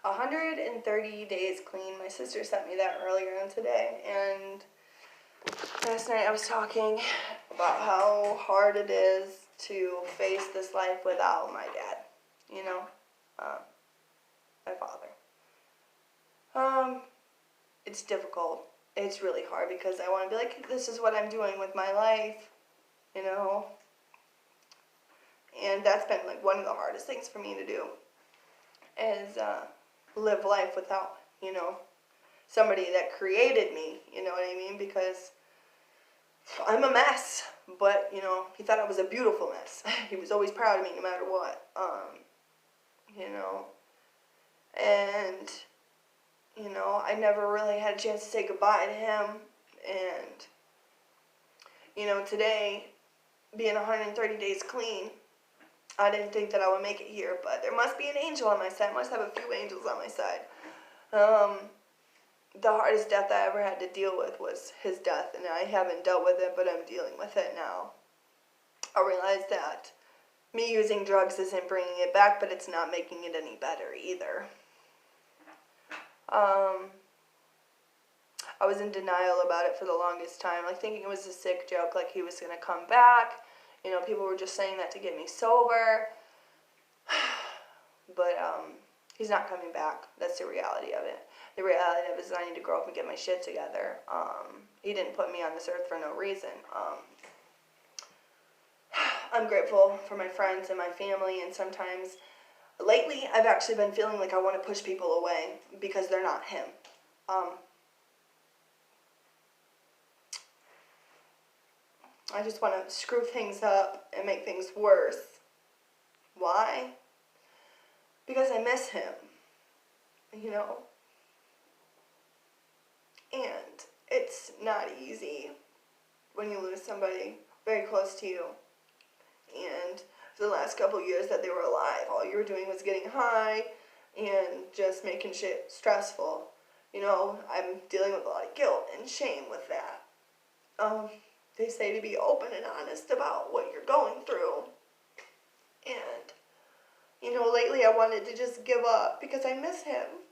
130 days clean. My sister sent me that earlier on today, and last night I was talking about how hard it is to face this life without my dad, you know, my father. It's difficult. It's really hard because I want to be like, this is what I'm doing with my life, you know, and that's been like one of the hardest things for me to do is live life without, you know, somebody that created me, you know what I mean, because I'm a mess, but, you know, he thought I was a beautiful mess. He was always proud of me no matter what, you know, and, you know, I never really had a chance to say goodbye to him, and, you know, today, being 130 days clean, I didn't think that I would make it here, but there must be an angel on my side. I must have a few angels on my side. The hardest death I ever had to deal with was his death, and I haven't dealt with it, but I'm dealing with it now. I realize that me using drugs isn't bringing it back, but it's not making it any better either. I was in denial about it for the longest time, like thinking it was a sick joke, like he was going to come back. You know, people were just saying that to get me sober. But he's not coming back. That's the reality of it. The reality of it is I need to grow up and get my shit together. He didn't put me on this earth for no reason. I'm grateful for my friends and my family, and sometimes, lately, I've actually been feeling like I want to push people away because they're not him. I just want to screw things up and make things worse. Why? Because I miss him, you know? And it's not easy when you lose somebody very close to you. And for the last couple years that they were alive, all you were doing was getting high and just making shit stressful. You know, I'm dealing with a lot of guilt and shame with that. They say to be open and honest about what you're going through. And, you know, lately I wanted to just give up because I miss him.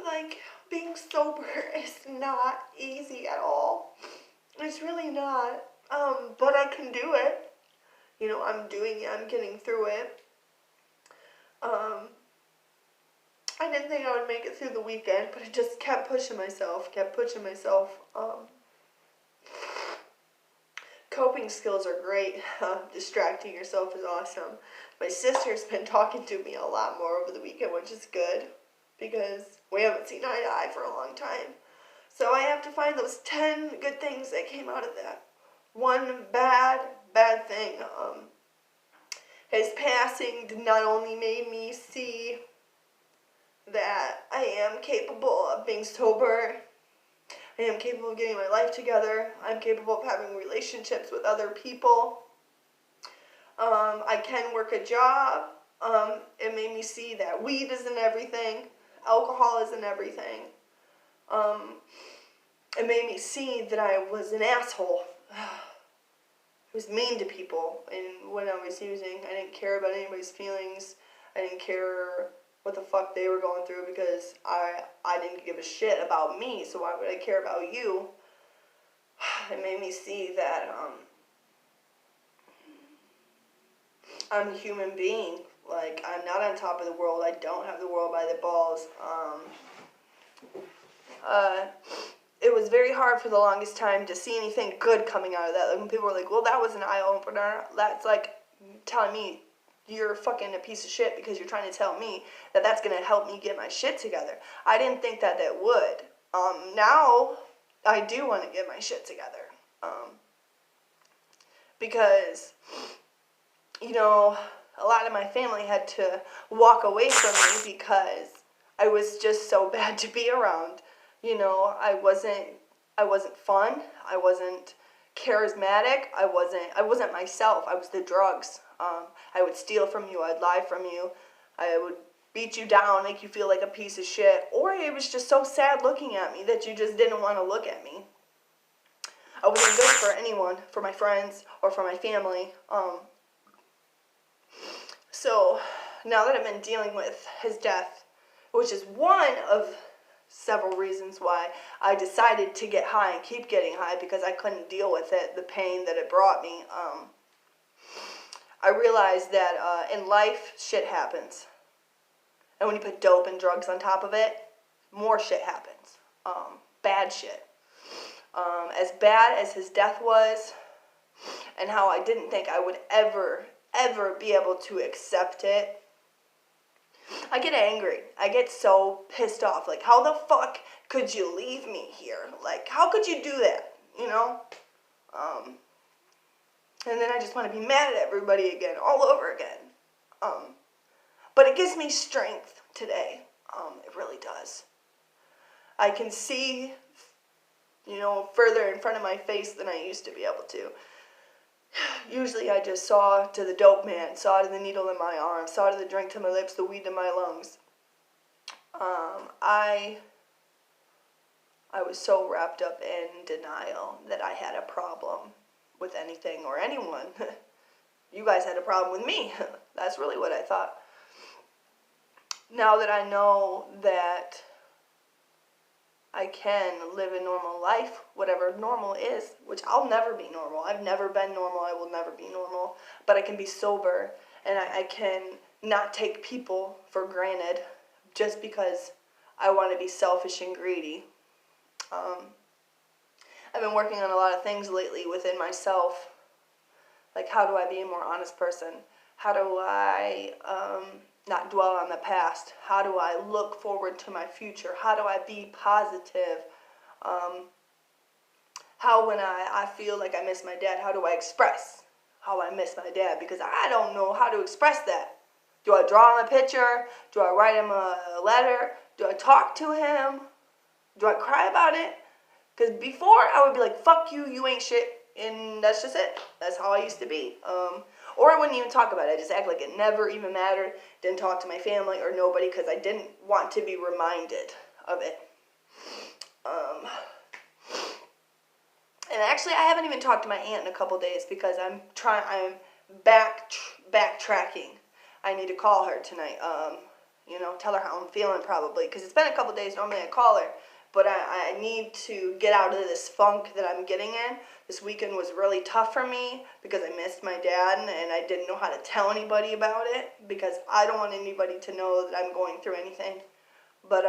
Like, being sober is not easy at all. It's really not. But I can do it. You know, I'm doing it. I'm getting through it. I didn't think I would make it through the weekend, but I just kept pushing myself. Coping skills are great. Distracting yourself is awesome. My sister's been talking to me a lot more over the weekend, which is good, because we haven't seen eye to eye for a long time. So I have to find those 10 good things that came out of that. One bad thing. His passing not only made me see that I am capable of being sober, I am capable of getting my life together, I'm capable of having relationships with other people, I can work a job. It made me see that weed isn't everything, alcohol isn't everything. It made me see that I was an asshole. I was mean to people, and when I was using, I didn't care about anybody's feelings. I didn't care what the fuck they were going through because I didn't give a shit about me, so why would I care about you? It made me see that I'm a human being. Like, I'm not on top of the world. I don't have the world by the balls. It was very hard for the longest time to see anything good coming out of that. Like, when people were like, well, that was an eye-opener, that's like telling me you're fucking a piece of shit because you're trying to tell me that that's going to help me get my shit together. I didn't think that would. Now, I do want to get my shit together. Because, you know, a lot of my family had to walk away from me because I was just so bad to be around. You know, I wasn't fun. I wasn't charismatic. I wasn't myself. I was the drugs. I would steal from you. I'd lie from you. I would beat you down, make you feel like a piece of shit. Or it was just so sad looking at me that you just didn't want to look at me. I wasn't good for anyone, for my friends or for my family. So now that I've been dealing with his death, which is one of several reasons why I decided to get high and keep getting high, because I couldn't deal with it, the pain that it brought me. I realized that in life, shit happens. And when you put dope and drugs on top of it, more shit happens. Bad shit. As bad as his death was, and how I didn't think I would ever be able to accept it, I get angry. I get so pissed off. Like, how the fuck could you leave me here? Like, how could you do that? You know? And then I just want to be mad at everybody again, all over again. But it gives me strength today. It really does. I can see, further in front of my face than I used to be able to. Usually I just saw to the dope man, saw to the needle in my arm, saw to the drink to my lips, the weed in my lungs. I was so wrapped up in denial that I had a problem with anything or anyone. You guys had a problem with me. That's really what I thought. Now that I know that I can live a normal life, whatever normal is, which I'll never be normal. I've never been normal. I will never be normal. But I can be sober, and I can not take people for granted just because I want to be selfish and greedy. I've been working on a lot of things lately within myself. Like, how do I be a more honest person? How do I not dwell on the past? How do I look forward to my future? How do I be positive? How when I feel like I miss my dad, how do I express how I miss my dad? Because I don't know how to express that. Do I draw him a picture? Do I write him a letter? Do I talk to him? Do I cry about it? Because before I would be like, fuck you, you ain't shit, and that's just it. That's how I used to be. Or I wouldn't even talk about it. I just act like it never even mattered. Didn't talk to my family or nobody because I didn't want to be reminded of it. And actually, I haven't even talked to my aunt in a couple days because I'm backtracking. I need to call her tonight. Tell her how I'm feeling probably, because it's been a couple days. Normally I call her, but I need to get out of this funk that I'm getting in. This weekend was really tough for me because I missed my dad and I didn't know how to tell anybody about it because I don't want anybody to know that I'm going through anything. But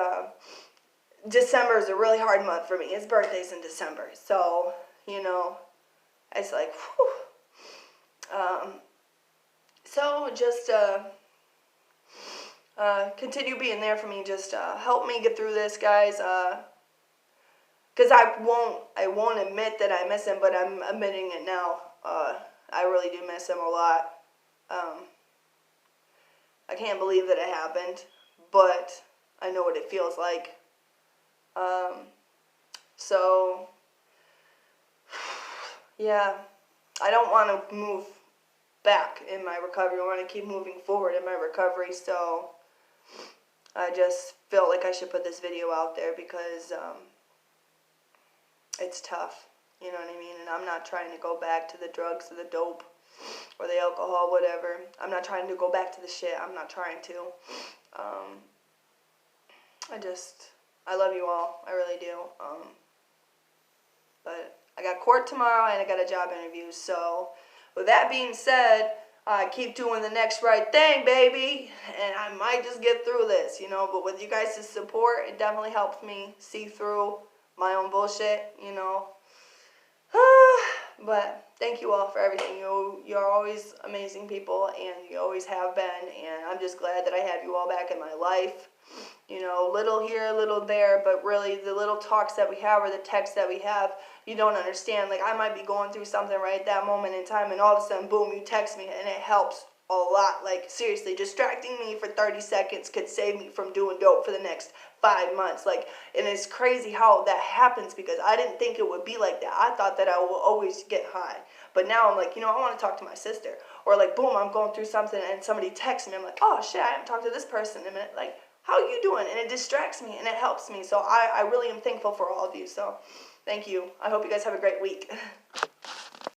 December is a really hard month for me. His birthday's in December, so it's like, whew. So just continue being there for me. Just help me get through this, guys. Because I won't admit that I miss him, but I'm admitting it now. I really do miss him a lot. I can't believe that it happened, but I know what it feels like. So, yeah, I don't want to move back in my recovery. I want to keep moving forward in my recovery, so I just felt like I should put this video out there because it's tough, you know what I mean? And I'm not trying to go back to the drugs or the dope or the alcohol, whatever. I'm not trying to go back to the shit. I'm not trying to. I love you all. I really do. But I got court tomorrow and I got a job interview. So with that being said, I keep doing the next right thing, baby. And I might just get through this, But with you guys' support, it definitely helps me see through my own bullshit, But thank you all for everything. You're always amazing people, and you always have been, and I'm just glad that I have you all back in my life. Little here, little there, but really the little talks that we have or the texts that we have, you don't understand. Like, I might be going through something right at that moment in time, and all of a sudden, boom, you text me, and it helps a lot. Like, seriously, distracting me for 30 seconds could save me from doing dope for the next 5 months. Like, and it's crazy how that happens because I didn't think it would be like that. I thought that I will always get high. But now I'm like, I want to talk to my sister. Or like, boom, I'm going through something and somebody texts me. I'm like, oh shit, I haven't talked to this person in a minute. Like, how are you doing? And it distracts me and it helps me. So I really am thankful for all of you. So Thank you. I hope you guys have a great week.